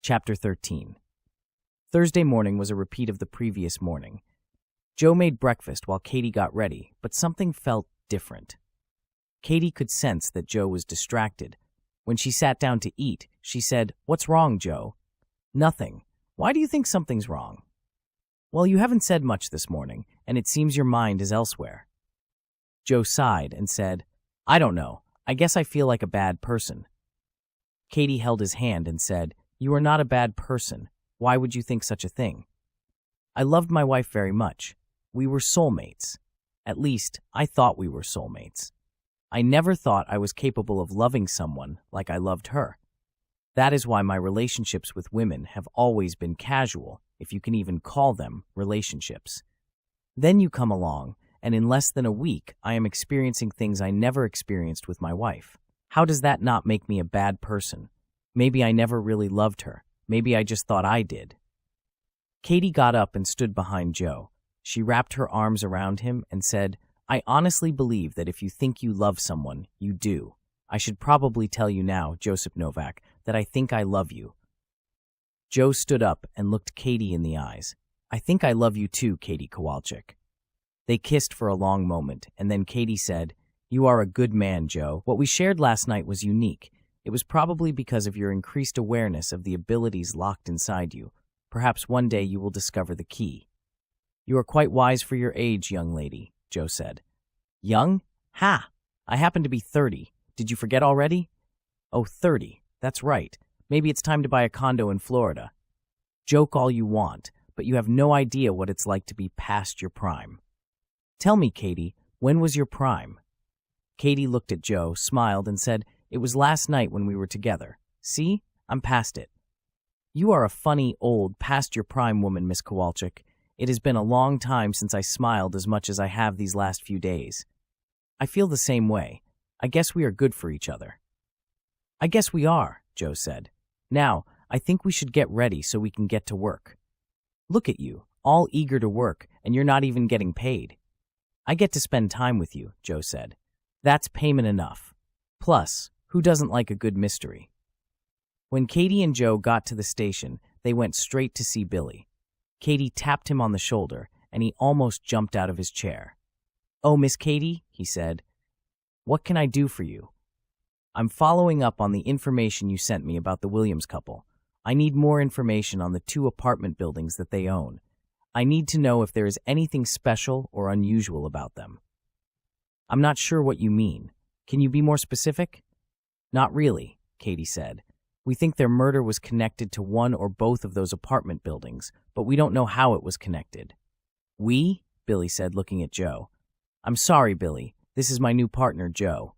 Chapter 13. Thursday morning was a repeat of the previous morning. Joe made breakfast while Katie got ready, but something felt different. Katie could sense that Joe was distracted. When she sat down to eat, she said, "What's wrong, Joe?" "Nothing. Why do you think something's wrong?" "Well, you haven't said much this morning, and it seems your mind is elsewhere." Joe sighed and said, "I don't know. I guess I feel like a bad person." Katie held his hand and said, "You are not a bad person. Why would you think such a thing?" "I loved my wife very much. We were soulmates. At least, I thought we were soulmates. I never thought I was capable of loving someone like I loved her. That is why my relationships with women have always been casual, if you can even call them relationships. Then you come along, and in less than a week, I am experiencing things I never experienced with my wife. How does that not make me a bad person? Maybe I never really loved her. Maybe I just thought I did." Katie got up and stood behind Joe. She wrapped her arms around him and said, "I honestly believe that if you think you love someone, you do. I should probably tell you now, Joseph Novak, that I think I love you." Joe stood up and looked Katie in the eyes. "I think I love you too, Katie Kowalczyk." They kissed for a long moment, and then Katie said, "You are a good man, Joe. What we shared last night was unique. It was probably because of your increased awareness of the abilities locked inside you. Perhaps one day you will discover the key." "You are quite wise for your age, young lady," Joe said. "Young? Ha! I happen to be 30. Did you forget already?" "Oh, 30. That's right. Maybe it's time to buy a condo in Florida." "Joke all you want, but you have no idea what it's like to be past your prime." "Tell me, Katie, when was your prime?" Katie looked at Joe, smiled, and said, "It was last night when we were together. See? I'm past it." "You are a funny, old, past-your-prime woman, Miss Kowalczyk. It has been a long time since I smiled as much as I have these last few days." "I feel the same way. I guess we are good for each other." "I guess we are," Joe said. "Now, I think we should get ready so we can get to work." "Look at you, all eager to work, and you're not even getting paid." "I get to spend time with you," Joe said. "That's payment enough. Plus, who doesn't like a good mystery?" When Katie and Joe got to the station, they went straight to see Billy. Katie tapped him on the shoulder, and he almost jumped out of his chair. "Oh, Miss Katie," he said. "What can I do for you?" "I'm following up on the information you sent me about the Williams couple. I need more information on the 2 apartment buildings that they own. I need to know if there is anything special or unusual about them." "I'm not sure what you mean. Can you be more specific?" "Not really," Katie said. "We think their murder was connected to one or both of those apartment buildings, but we don't know how it was connected." "We?" Billy said, looking at Joe. "I'm sorry, Billy. This is my new partner, Joe."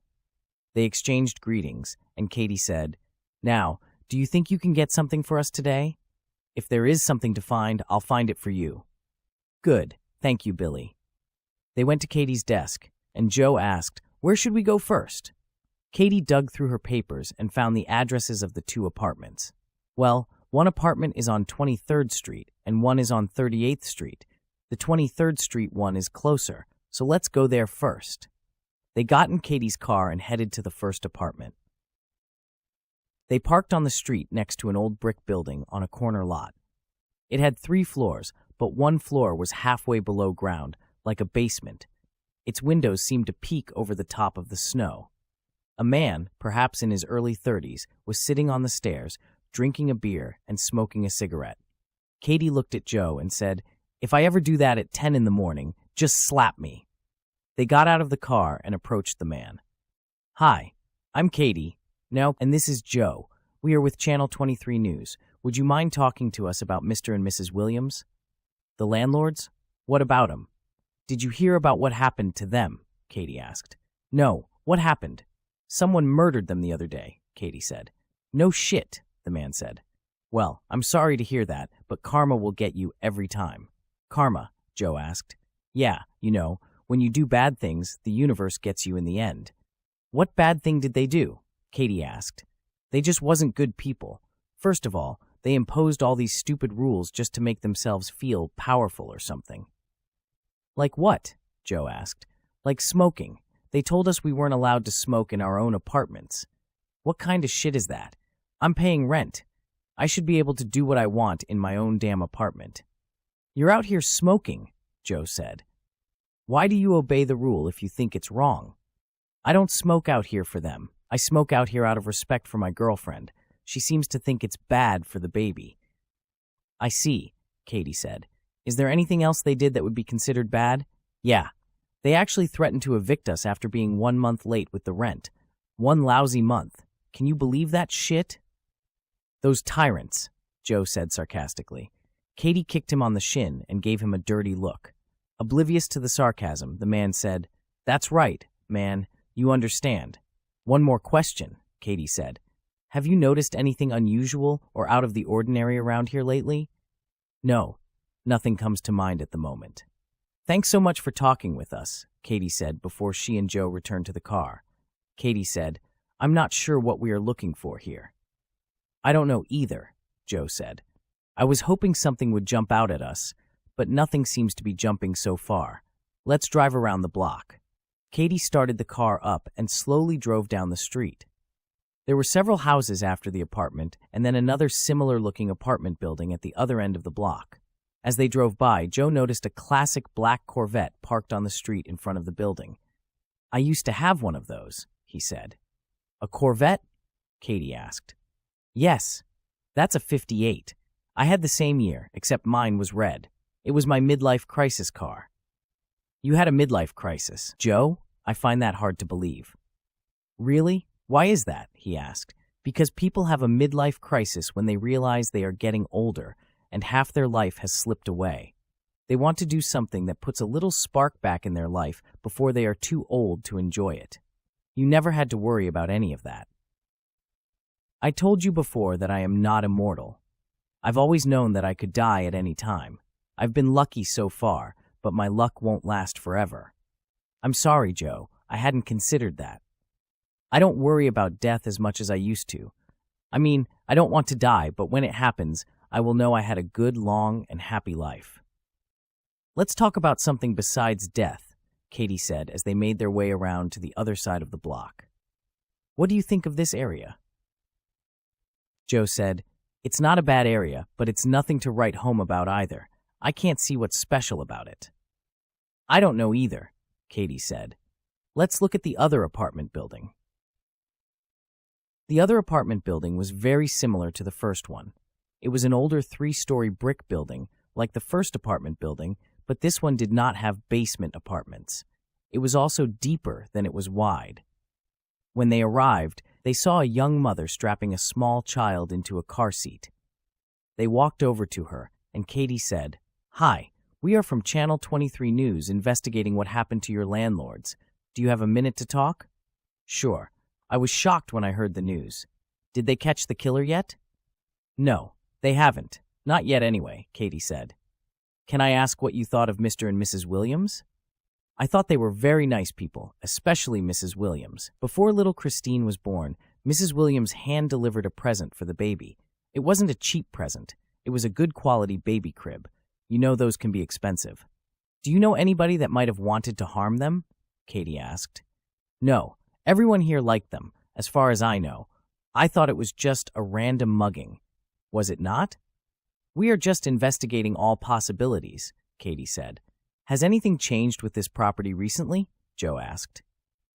They exchanged greetings, and Katie said, "Now, do you think you can get something for us today? If there is something to find, I'll find it for you." "Good. Thank you, Billy." They went to Katie's desk, and Joe asked, "Where should we go first?" Katie dug through her papers and found the addresses of the 2 apartments. "Well, one apartment is on 23rd Street and one is on 38th Street. The 23rd Street one is closer, so let's go there first." They got in Katie's car and headed to the first apartment. They parked on the street next to an old brick building on a corner lot. It had 3 floors, but one floor was halfway below ground, like a basement. Its windows seemed to peek over the top of the snow. A man, perhaps in his early 30s, was sitting on the stairs, drinking a beer and smoking a cigarette. Katie looked at Joe and said, "If I ever do that at 10 in the morning, just slap me." They got out of the car and approached the man. "Hi, I'm Katie. No, and this is Joe. We are with Channel 23 News. Would you mind talking to us about Mr. and Mrs. Williams?" "The landlords? What about 'em?" "Did you hear about what happened to them?" Katie asked. "No, what happened?" "Someone murdered them the other day," Katie said. "No shit," the man said. "Well, I'm sorry to hear that, but karma will get you every time." "Karma?" Joe asked. "Yeah, you know, when you do bad things, the universe gets you in the end." "What bad thing did they do?" Katie asked. "They just wasn't good people. First of all, they imposed all these stupid rules just to make themselves feel powerful or something." "Like what?" Joe asked. "Like smoking. They told us we weren't allowed to smoke in our own apartments." "What kind of shit is that? I'm paying rent." I should be able to do what I want in my own damn apartment. You're out here smoking, Joe said. Why do you obey the rule if you think it's wrong? I don't smoke out here for them. I smoke out here out of respect for my girlfriend. She seems to think it's bad for the baby. I see, Katie said. Is there anything else they did that would be considered bad? Yeah. They actually threatened to evict us after being 1 month late with the rent. 1 lousy month. Can you believe that shit? Those tyrants, Joe said sarcastically. Katie kicked him on the shin and gave him a dirty look. Oblivious to the sarcasm, the man said, That's right, man. You understand. One more question, Katie said. Have you noticed anything unusual or out of the ordinary around here lately? No, nothing comes to mind at the moment. Thanks so much for talking with us, Katie said before she and Joe returned to the car. Katie said, I'm not sure what we are looking for here. I don't know either, Joe said. I was hoping something would jump out at us, but nothing seems to be jumping so far. Let's drive around the block. Katie started the car up and slowly drove down the street. There were several houses after the apartment and then another similar-looking apartment building at the other end of the block. As they drove by, Joe noticed a classic black Corvette parked on the street in front of the building. I used to have one of those, he said. A Corvette? Katie asked. Yes, that's a 58. I had the same year, except mine was red. It was my midlife crisis car. You had a midlife crisis, Joe? I find that hard to believe. Really? Why is that? He asked. Because people have a midlife crisis when they realize they are getting older and half their life has slipped away. They want to do something that puts a little spark back in their life before they are too old to enjoy it. You never had to worry about any of that. I told you before that I am not immortal. I've always known that I could die at any time. I've been lucky so far, but my luck won't last forever. I'm sorry, Joe. I hadn't considered that. I don't worry about death as much as I used to. I mean, I don't want to die, but when it happens, I will know I had a good, long, and happy life. Let's talk about something besides death, Katie said as they made their way around to the other side of the block. What do you think of this area? Joe said, It's not a bad area, but it's nothing to write home about either. I can't see what's special about it. I don't know either, Katie said. Let's look at the other apartment building. The other apartment building was very similar to the first one. It was an older 3-story brick building, like the first apartment building, but this one did not have basement apartments. It was also deeper than it was wide. When they arrived, they saw a young mother strapping a small child into a car seat. They walked over to her, and Katie said, Hi, we are from Channel 23 News investigating what happened to your landlords. Do you have a minute to talk? Sure. I was shocked when I heard the news. Did they catch the killer yet? No, they haven't. Not yet anyway, Katie said. Can I ask what you thought of Mr. and Mrs. Williams? I thought they were very nice people, especially Mrs. Williams. Before little Christine was born, Mrs. Williams hand-delivered a present for the baby. It wasn't a cheap present. It was a good-quality baby crib. You know those can be expensive. Do you know anybody that might have wanted to harm them? Katie asked. No, everyone here liked them, as far as I know. I thought it was just a random mugging. Was it not? We are just investigating all possibilities, Katie said. Has anything changed with this property recently? Joe asked.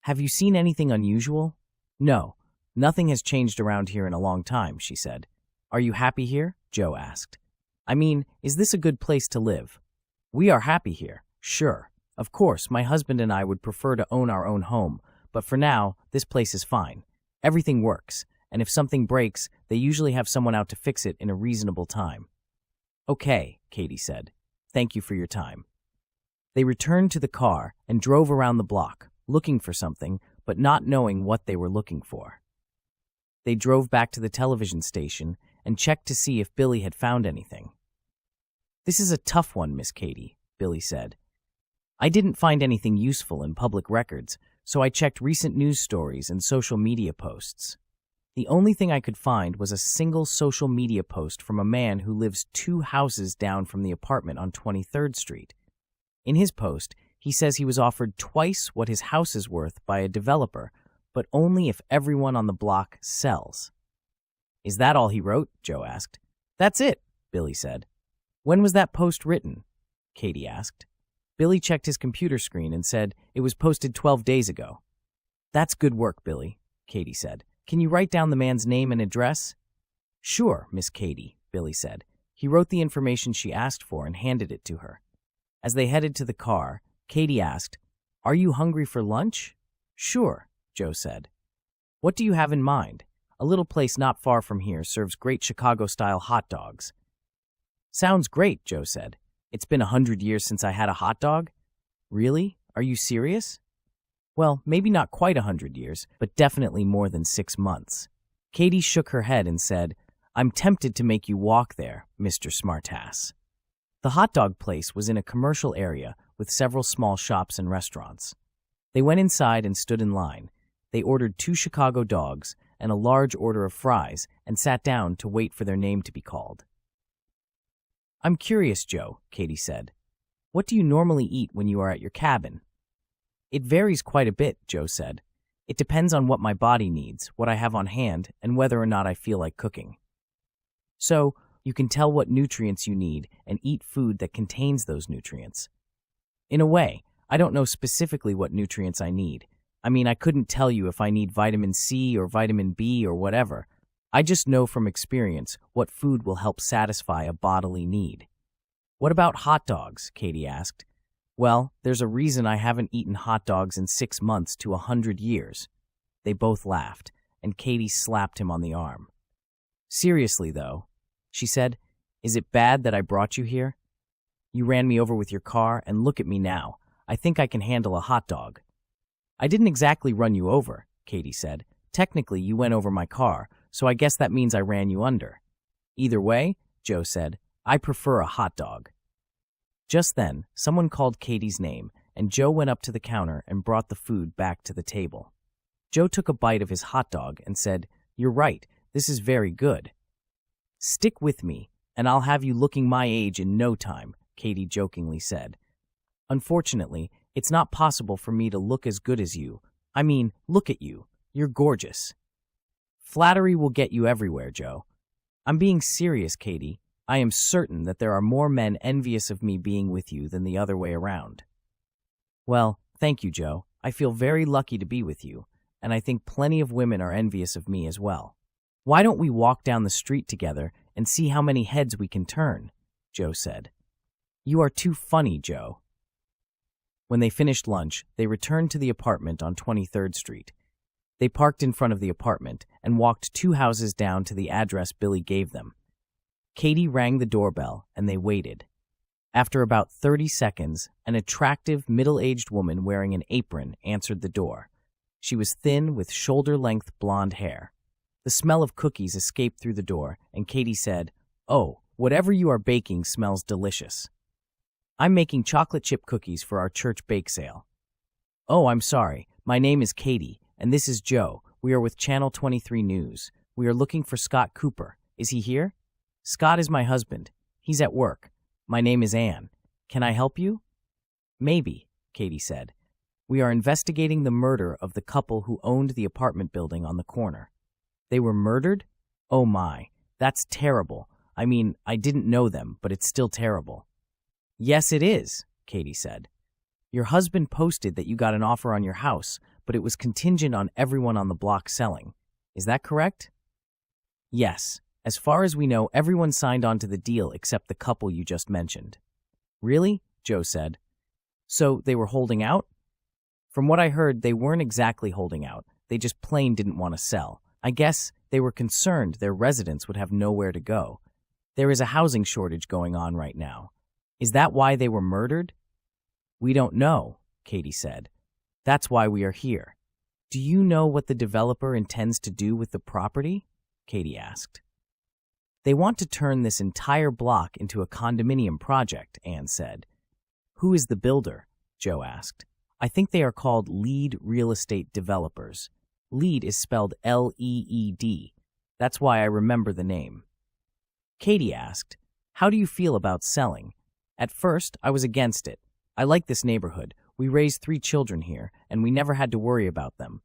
Have you seen anything unusual? No, nothing has changed around here in a long time, she said. Are you happy here? Joe asked. I mean, is this a good place to live? We are happy here, sure. Of course, my husband and I would prefer to own our own home, but for now, this place is fine. Everything works, and if something breaks, they usually have someone out to fix it in a reasonable time. Okay, Katie said. Thank you for your time. They returned to the car and drove around the block, looking for something, but not knowing what they were looking for. They drove back to the television station and checked to see if Billy had found anything. This is a tough one, Miss Katie, Billy said. I didn't find anything useful in public records, so I checked recent news stories and social media posts. The only thing I could find was a single social media post from a man who lives 2 houses down from the apartment on 23rd Street. In his post, he says he was offered twice what his house is worth by a developer, but only if everyone on the block sells. Is that all he wrote? Joe asked. That's it, Billy said. When was that post written? Katie asked. Billy checked his computer screen and said it was posted 12 days ago. That's good work, Billy, Katie said. Can you write down the man's name and address? Sure, Miss Katie, Billy said. He wrote the information she asked for and handed it to her. As they headed to the car, Katie asked, Are you hungry for lunch? Sure, Joe said. What do you have in mind? A little place not far from here serves great Chicago-style hot dogs. Sounds great, Joe said. It's been 100 years since I had a hot dog. Really? Are you serious? Well, maybe not quite 100 years, but definitely more than 6 months. Katie shook her head and said, I'm tempted to make you walk there, Mr. Smartass. The hot dog place was in a commercial area with several small shops and restaurants. They went inside and stood in line. They ordered 2 Chicago dogs and a large order of fries and sat down to wait for their name to be called. I'm curious, Joe, Katie said. What do you normally eat when you are at your cabin? It varies quite a bit, Joe said. It depends on what my body needs, what I have on hand, and whether or not I feel like cooking. So, you can tell what nutrients you need and eat food that contains those nutrients. In a way, I don't know specifically what nutrients I need. I mean, I couldn't tell you if I need vitamin C or vitamin B or whatever. I just know from experience what food will help satisfy a bodily need. What about hot dogs? Katie asked. Well, there's a reason I haven't eaten hot dogs in 6 months to 100 years. They both laughed, and Katie slapped him on the arm. Seriously, though, she said, is it bad that I brought you here? You ran me over with your car, and look at me now. I think I can handle a hot dog. I didn't exactly run you over, Katie said. Technically, you went over my car, so I guess that means I ran you under. Either way, Joe said, I prefer a hot dog. Just then, someone called Katie's name, and Joe went up to the counter and brought the food back to the table. Joe took a bite of his hot dog and said, You're right, this is very good. Stick with me, and I'll have you looking my age in no time, Katie jokingly said. Unfortunately, it's not possible for me to look as good as you. I mean, look at you. You're gorgeous. Flattery will get you everywhere, Joe. I'm being serious, Katie. I am certain that there are more men envious of me being with you than the other way around. Well, thank you, Joe. I feel very lucky to be with you, and I think plenty of women are envious of me as well. Why don't we walk down the street together and see how many heads we can turn? Joe said. You are too funny, Joe. When they finished lunch, they returned to the apartment on 23rd Street. They parked in front of the apartment and walked 2 houses down to the address Billy gave them. Katie rang the doorbell, and they waited. After about 30 seconds, an attractive, middle-aged woman wearing an apron answered the door. She was thin, with shoulder-length blonde hair. The smell of cookies escaped through the door, and Katie said, Oh, whatever you are baking smells delicious. I'm making chocolate chip cookies for our church bake sale. Oh, I'm sorry. My name is Katie, and this is Joe. We are with Channel 23 News. We are looking for Scott Cooper. Is he here? Scott is my husband. He's at work. My name is Anne. Can I help you? Maybe, Katie said. We are investigating the murder of the couple who owned the apartment building on the corner. They were murdered? Oh my, that's terrible. I mean, I didn't know them, but it's still terrible. Yes, it is, Katie said. Your husband posted that you got an offer on your house, but it was contingent on everyone on the block selling. Is that correct? Yes. As far as we know, everyone signed on to the deal except the couple you just mentioned. Really? Joe said. So they were holding out? From what I heard, they weren't exactly holding out. They just plain didn't want to sell. I guess they were concerned their residents would have nowhere to go. There is a housing shortage going on right now. Is that why they were murdered? We don't know, Katie said. That's why we are here. Do you know what the developer intends to do with the property? Katie asked. They want to turn this entire block into a condominium project, Anne said. Who is the builder? Joe asked. I think they are called Lead Real Estate Developers. Lead is spelled L-E-E-D. That's why I remember the name. Katie asked, How do you feel about selling? At first, I was against it. I like this neighborhood. We raised 3 children here, and we never had to worry about them.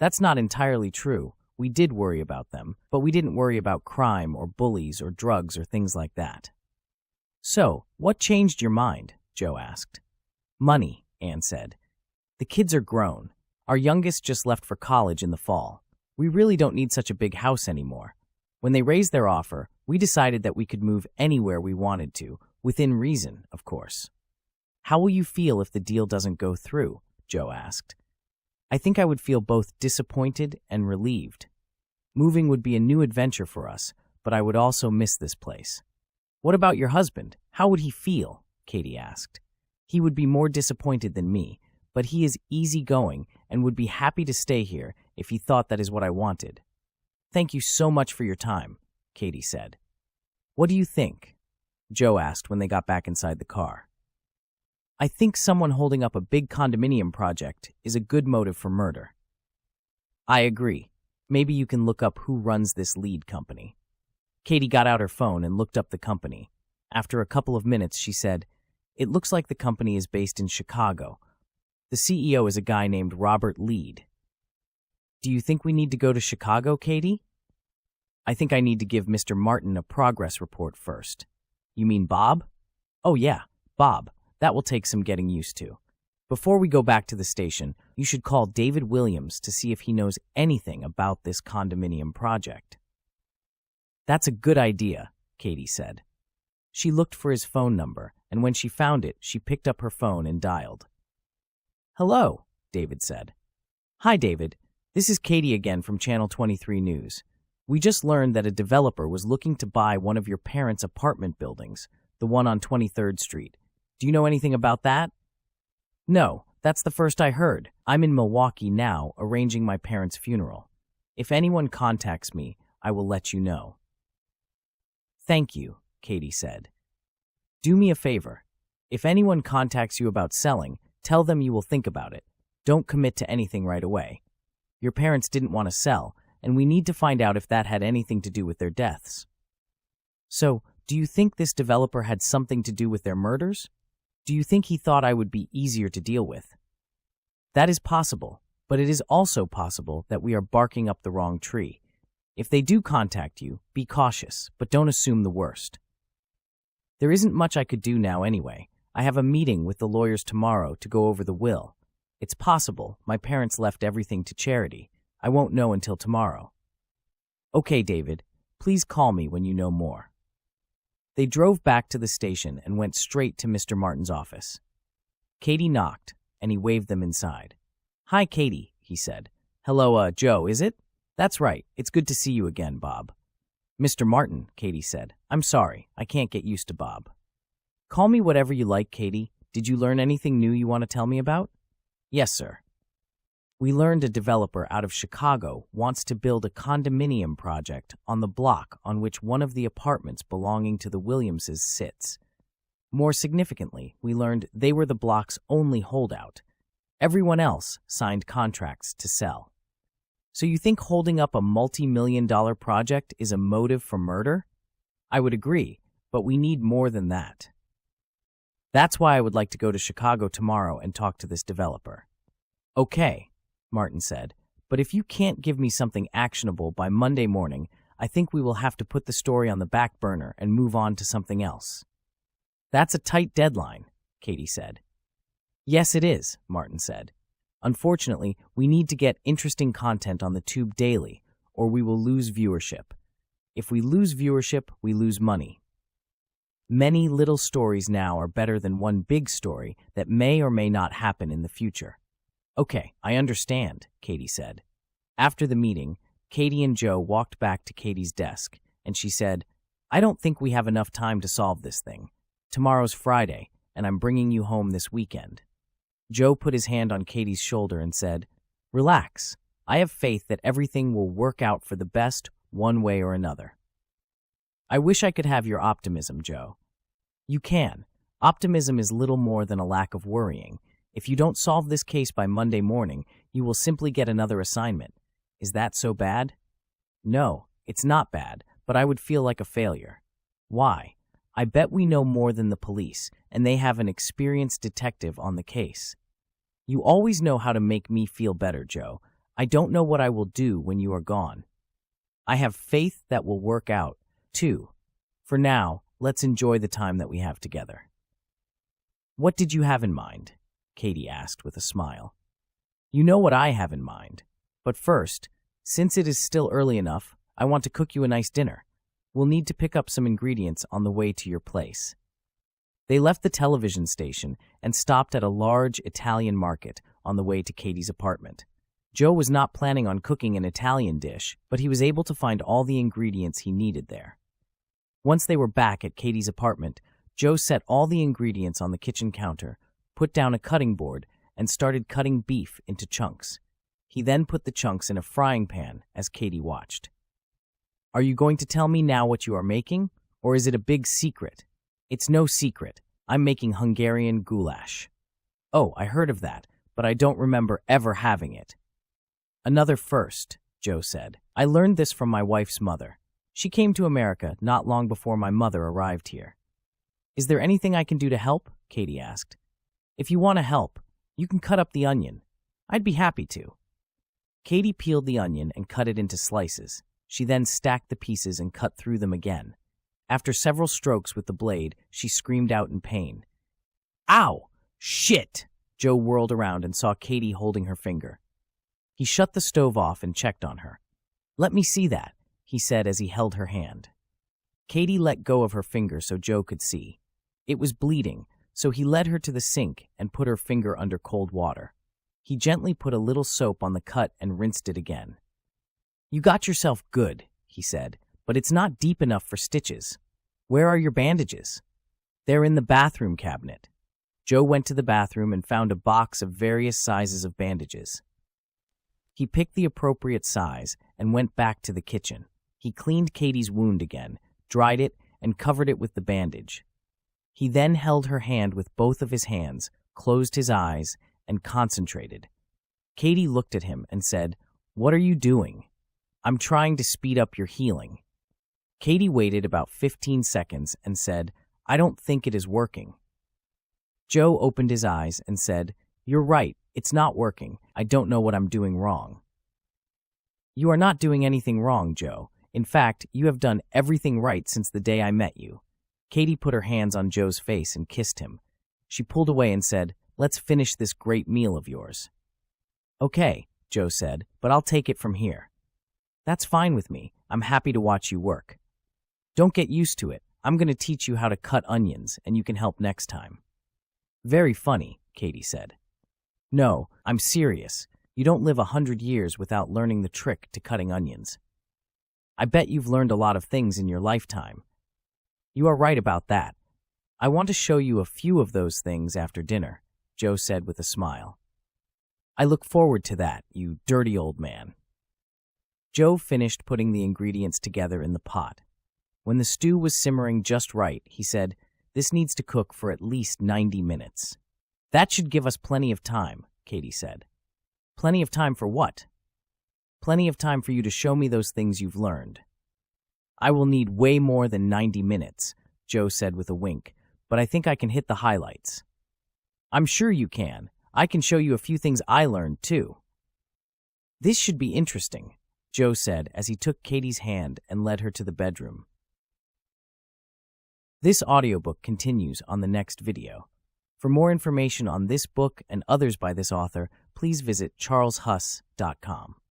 That's not entirely true. We did worry about them, but we didn't worry about crime or bullies or drugs or things like that. So, what changed your mind? Joe asked. Money, Anne said. The kids are grown. Our youngest just left for college in the fall. We really don't need such a big house anymore. When they raised their offer, we decided that we could move anywhere we wanted to, within reason, of course. How will you feel if the deal doesn't go through? Joe asked. I think I would feel both disappointed and relieved. Moving would be a new adventure for us, but I would also miss this place. What about your husband? How would he feel? Katie asked. He would be more disappointed than me, but he is easygoing and would be happy to stay here if he thought that is what I wanted. Thank you so much for your time, Katie said. What do you think? Joe asked when they got back inside the car. I think someone holding up a big condominium project is a good motive for murder. I agree. Maybe you can look up who runs this lead company. Katie got out her phone and looked up the company. After a couple of minutes, she said, It looks like the company is based in Chicago. The CEO is a guy named Robert Lead. Do you think we need to go to Chicago, Katie? I think I need to give Mr. Martin a progress report first. You mean Bob? Oh yeah, Bob. That will take some getting used to. Before we go back to the station, you should call David Williams to see if he knows anything about this condominium project. That's a good idea, Katie said. She looked for his phone number, and when she found it, she picked up her phone and dialed. Hello, David said. Hi, David. This is Katie again from Channel 23 News. We just learned that a developer was looking to buy one of your parents' apartment buildings, the one on 23rd Street. Do you know anything about that? No, that's the first I heard. I'm in Milwaukee now, arranging my parents' funeral. If anyone contacts me, I will let you know. Thank you, Katie said. Do me a favor. If anyone contacts you about selling, tell them you will think about it. Don't commit to anything right away. Your parents didn't want to sell, and we need to find out if that had anything to do with their deaths. So, do you think this developer had something to do with their murders? Do you think he thought I would be easier to deal with? That is possible, but it is also possible that we are barking up the wrong tree. If they do contact you, be cautious, but don't assume the worst. There isn't much I could do now anyway. I have a meeting with the lawyers tomorrow to go over the will. It's possible my parents left everything to charity. I won't know until tomorrow. Okay, David, please call me when you know more. They drove back to the station and went straight to Mr. Martin's office. Katie knocked, and he waved them inside. Hi, Katie, he said. Hello, Joe, is it? That's right. It's good to see you again, Bob. Mr. Martin, Katie said. I'm sorry. I can't get used to Bob. Call me whatever you like, Katie. Did you learn anything new you want to tell me about? Yes, sir. We learned a developer out of Chicago wants to build a condominium project on the block on which one of the apartments belonging to the Williamses sits. More significantly, we learned they were the block's only holdout. Everyone else signed contracts to sell. So you think holding up a multi-million-dollar project is a motive for murder? I would agree, but we need more than that. That's why I would like to go to Chicago tomorrow and talk to this developer. Okay, Martin said, but if you can't give me something actionable by Monday morning, I think we will have to put the story on the back burner and move on to something else. That's a tight deadline, Katie said. Yes, it is, Martin said. Unfortunately, we need to get interesting content on the Tube daily, or we will lose viewership. If we lose viewership, we lose money. Many little stories now are better than one big story that may or may not happen in the future. Okay, I understand, Katie said. After the meeting, Katie and Joe walked back to Katie's desk, and she said, I don't think we have enough time to solve this thing. Tomorrow's Friday, and I'm bringing you home this weekend. Joe put his hand on Katie's shoulder and said, Relax. I have faith that everything will work out for the best one way or another. I wish I could have your optimism, Joe. You can. Optimism is little more than a lack of worrying. If you don't solve this case by Monday morning, you will simply get another assignment. Is that so bad? No, it's not bad, but I would feel like a failure. Why? I bet we know more than the police, and they have an experienced detective on the case. You always know how to make me feel better, Joe. I don't know what I will do when you are gone. I have faith that will work out, too. For now, let's enjoy the time that we have together." "What did you have in mind?" Katie asked with a smile. "You know what I have in mind. But first, since it is still early enough, I want to cook you a nice dinner. We'll need to pick up some ingredients on the way to your place." They left the television station and stopped at a large Italian market on the way to Katie's apartment. Joe was not planning on cooking an Italian dish, but he was able to find all the ingredients he needed there. Once they were back at Katie's apartment, Joe set all the ingredients on the kitchen counter, put down a cutting board, and started cutting beef into chunks. He then put the chunks in a frying pan as Katie watched. "Are you going to tell me now what you are making, or is it a big secret?" "It's no secret. I'm making Hungarian goulash." "Oh, I heard of that, but I don't remember ever having it." "Another first," Joe said. "I learned this from my wife's mother. She came to America not long before my mother arrived here." "Is there anything I can do to help?" Katie asked. "If you want to help, you can cut up the onion. I'd be happy to." Katie peeled the onion and cut it into slices. She then stacked the pieces and cut through them again. After several strokes with the blade, she screamed out in pain. "Ow! Shit!" Joe whirled around and saw Katie holding her finger. He shut the stove off and checked on her. "Let me see that," he said as he held her hand. Katie let go of her finger so Joe could see. It was bleeding, so he led her to the sink and put her finger under cold water. He gently put a little soap on the cut and rinsed it again. "You got yourself good," he said, "but it's not deep enough for stitches. Where are your bandages?" "They're in the bathroom cabinet." Joe went to the bathroom and found a box of various sizes of bandages. He picked the appropriate size and went back to the kitchen. He cleaned Katie's wound again, dried it, and covered it with the bandage. He then held her hand with both of his hands, closed his eyes, and concentrated. Katie looked at him and said, "What are you doing?" "I'm trying to speed up your healing." Katie waited about 15 seconds and said, "I don't think it is working." Joe opened his eyes and said, "You're right, it's not working. I don't know what I'm doing wrong." "You are not doing anything wrong, Joe. In fact, you have done everything right since the day I met you." Katie put her hands on Joe's face and kissed him. She pulled away and said, "Let's finish this great meal of yours." "Okay," Joe said, "but I'll take it from here." "That's fine with me. I'm happy to watch you work." "Don't get used to it. I'm going to teach you how to cut onions, and you can help next time." "Very funny," Katie said. "No, I'm serious. You don't live 100 years without learning the trick to cutting onions. I bet you've learned a lot of things in your lifetime." "You are right about that. I want to show you a few of those things after dinner," Joe said with a smile. "I look forward to that, you dirty old man." Joe finished putting the ingredients together in the pot. When the stew was simmering just right, he said, "This needs to cook for at least 90 minutes. "That should give us plenty of time," Katie said. "Plenty of time for what?" "Plenty of time for you to show me those things you've learned." "I will need way more than 90 minutes, Joe said with a wink, "but I think I can hit the highlights." "I'm sure you can. I can show you a few things I learned, too." "This should be interesting," Joe said as he took Katie's hand and led her to the bedroom. This audiobook continues on the next video. For more information on this book and others by this author, please visit charleshuss.com.